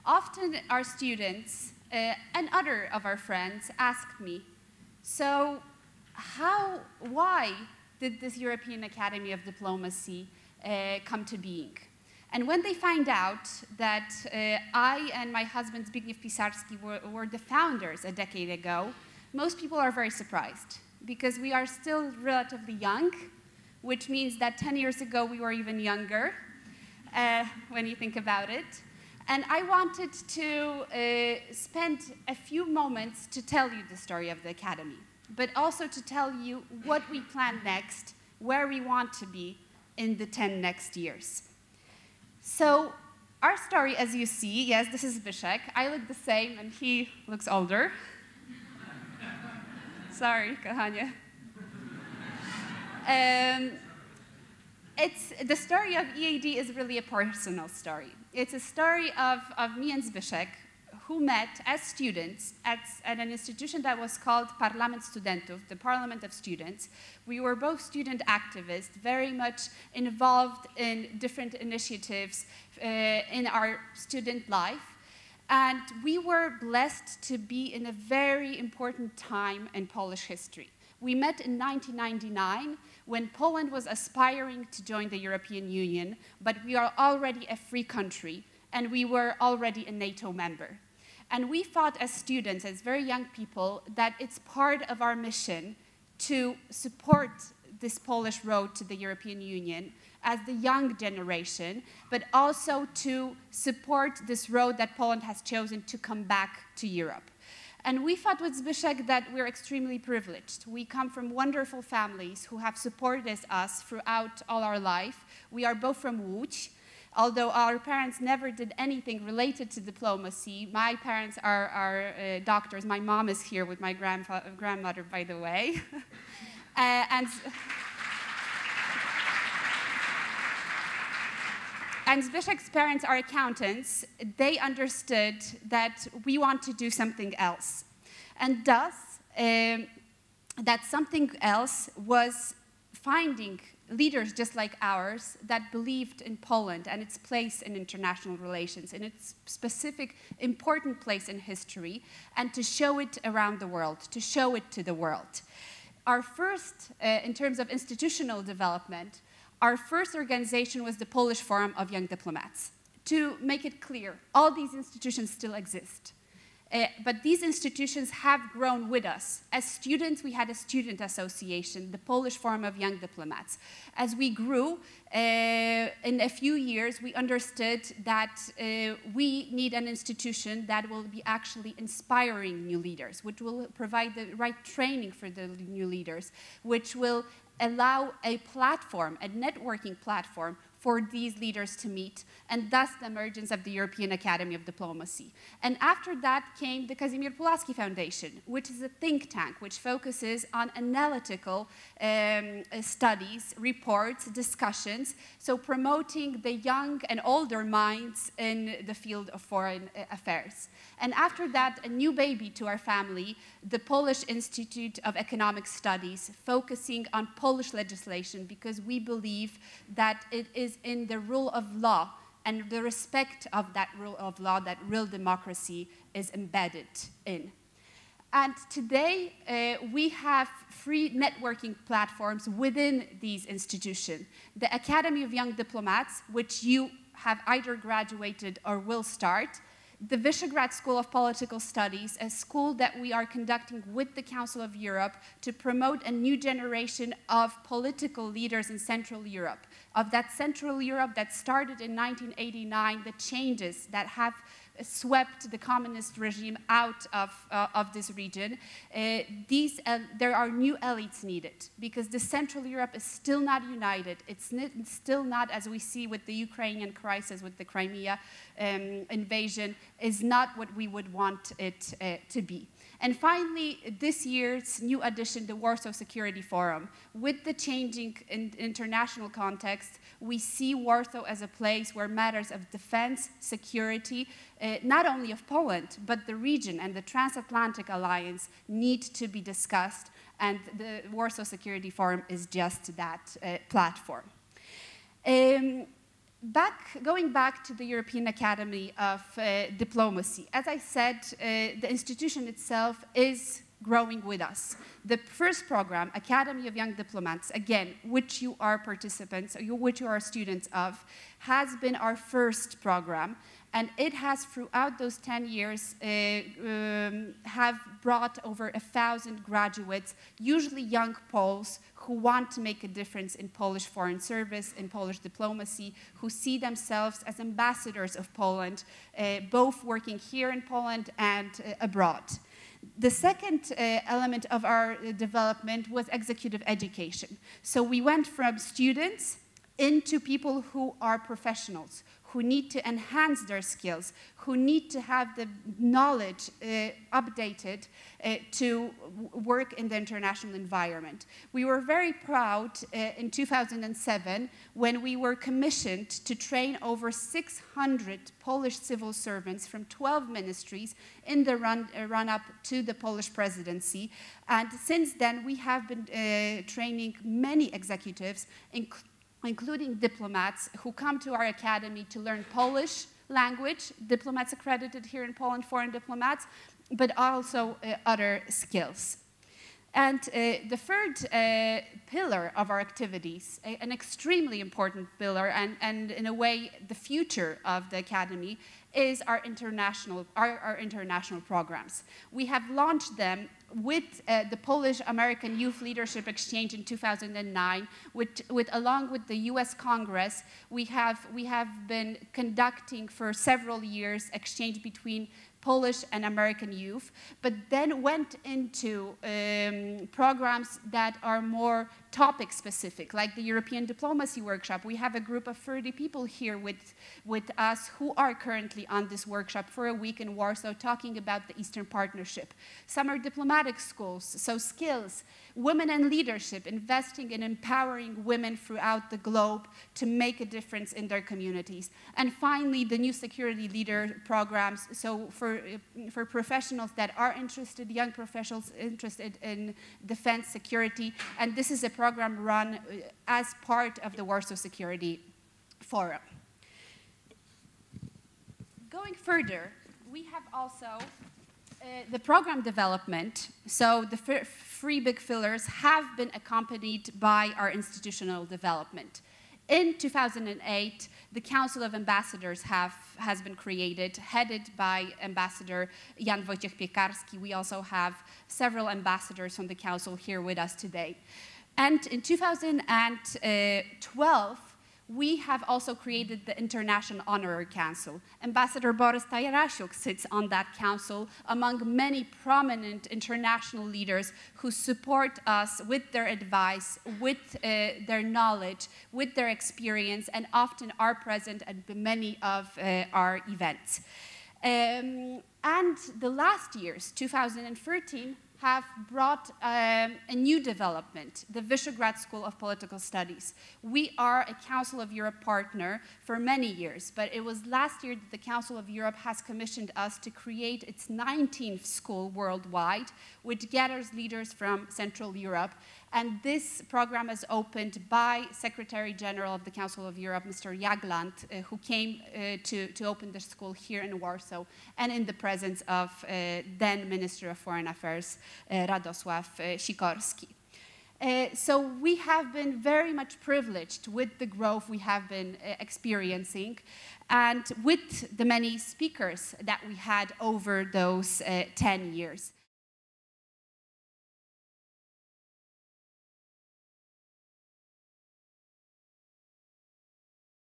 often our students and other of our friends asked me, so why did this European Academy of Diplomacy come to being? And when they find out that I and my husband Zbigniew Pisarski were the founders a decade ago, most people are very surprised because we are still relatively young, which means that 10 years ago we were even younger when you think about it. And I wanted to spend a few moments to tell you the story of the Academy, but also to tell you what we plan next, where we want to be in the 10 next years. So our story, as you see, yes, this is Zbyszek. I look the same, and he looks older. Sorry, kochanie. The story of EAD is really a personal story. It's a story of me and Zbyszek, who met as students at an institution that was called Parlament Studentów, the Parliament of Students. We were both student activists, very much involved in different initiatives in our student life. And we were blessed to be in a very important time in Polish history. We met in 1999 when Poland was aspiring to join the European Union, but we are already a free country, and we were already a NATO member. And we thought as students, as very young people, that it's part of our mission to support this Polish road to the European Union as the young generation, but also to support this road that Poland has chosen to come back to Europe. And we thought with Zbyszek that we're extremely privileged. We come from wonderful families who have supported us throughout all our life. We are both from Łódź. Although our parents never did anything related to diplomacy, my parents are doctors. My mom is here with my grandmother, by the way. And Zbyszek's parents are accountants. They understood that we want to do something else. And thus, that something else was finding leaders just like ours that believed in Poland and its place in international relations, in its specific important place in history, and to show it around the world, to show it to the world. Our first, in terms of institutional development, our first organization was the Polish Forum of Young Diplomats. To make it clear, all these institutions still exist. But these institutions have grown with us. As students, we had a student association, the Polish Forum of Young Diplomats. As we grew, in a few years, we understood that we need an institution that will be actually inspiring new leaders, which will provide the right training for the new leaders, which will allow a platform, a networking platform, for these leaders to meet, and thus the emergence of the European Academy of Diplomacy. And after that came the Casimir Pulaski Foundation, which is a think tank which focuses on analytical studies, reports, discussions, so promoting the young and older minds in the field of foreign affairs. And after that, a new baby to our family, the Polish Institute of Economic Studies, focusing on Polish legislation, because we believe that it is in the rule of law and the respect of that rule of law that real democracy is embedded in. And today, we have free networking platforms within these institutions. The Academy of Young Diplomats, which you have either graduated or will start, the Visegrad School of Political Studies, a school that we are conducting with the Council of Europe to promote a new generation of political leaders in Central Europe, of that Central Europe that started in 1989, the changes that have swept the communist regime out of this region. There are new elites needed because the Central Europe is still not united. It's still not, as we see with the Ukrainian crisis, with the Crimea invasion, is not what we would want it to be. And finally, this year's new addition, the Warsaw Security Forum. With the changing international context, we see Warsaw as a place where matters of defense, security, not only of Poland, but the region and the transatlantic alliance need to be discussed, and the Warsaw Security Forum is just that platform. Going back to the European Academy of Diplomacy, as I said, the institution itself is growing with us. The first program, Academy of Young Diplomats, again, which you are participants, which you are students of, has been our first program, and it has, throughout those 10 years, have brought over 1,000 graduates, usually young Poles, who want to make a difference in Polish foreign service, in Polish diplomacy, who see themselves as ambassadors of Poland, both working here in Poland and abroad. The second element of our development was executive education. So we went from students into people who are professionals, who need to enhance their skills, who need to have the knowledge updated to work in the international environment. We were very proud in 2007 when we were commissioned to train over 600 Polish civil servants from 12 ministries in the run-up to the Polish presidency. And since then, we have been training many executives, including diplomats who come to our academy to learn Polish language, diplomats accredited here in Poland, foreign diplomats, but also other skills. And the third pillar of our activities, an extremely important pillar, and in a way the future of the academy, is our international programs. We have launched them with the Polish-American Youth Leadership Exchange in 2009, along with the US Congress. We have been conducting for several years exchange between Polish and American youth, but then went into programs that are more topic-specific, like the European Diplomacy Workshop. We have a group of 30 people here with us who are currently on this workshop for a week in Warsaw, talking about the Eastern Partnership. Summer diplomatic schools, so skills, women and leadership, investing in empowering women throughout the globe to make a difference in their communities. And finally, the new security leader programs, so for professionals that are interested, young professionals interested in defense security, and this is a program run as part of the Warsaw Security Forum. Going further, we have also the program development, so the three big pillars have been accompanied by our institutional development. In 2008, the Council of Ambassadors has been created, headed by Ambassador Jan Wojciech Pisarski. We also have several ambassadors from the Council here with us today. And in 2012, we have also created the International Honorary Council. Ambassador Borys Tajrasiuk sits on that council among many prominent international leaders who support us with their advice, with their knowledge, with their experience, and often are present at many of our events. And the last years, 2013, have brought a new development, the Visegrad School of Political Studies. We are a Council of Europe partner for many years, but it was last year that the Council of Europe has commissioned us to create its 19th school worldwide, which gathers leaders from Central Europe. And this program is opened by Secretary General of the Council of Europe, Mr. Jagland, who came to open the school here in Warsaw, and in the presence of then Minister of Foreign Affairs, Radosław Sikorski. So we have been very much privileged with the growth we have been experiencing, and with the many speakers that we had over those 10 years.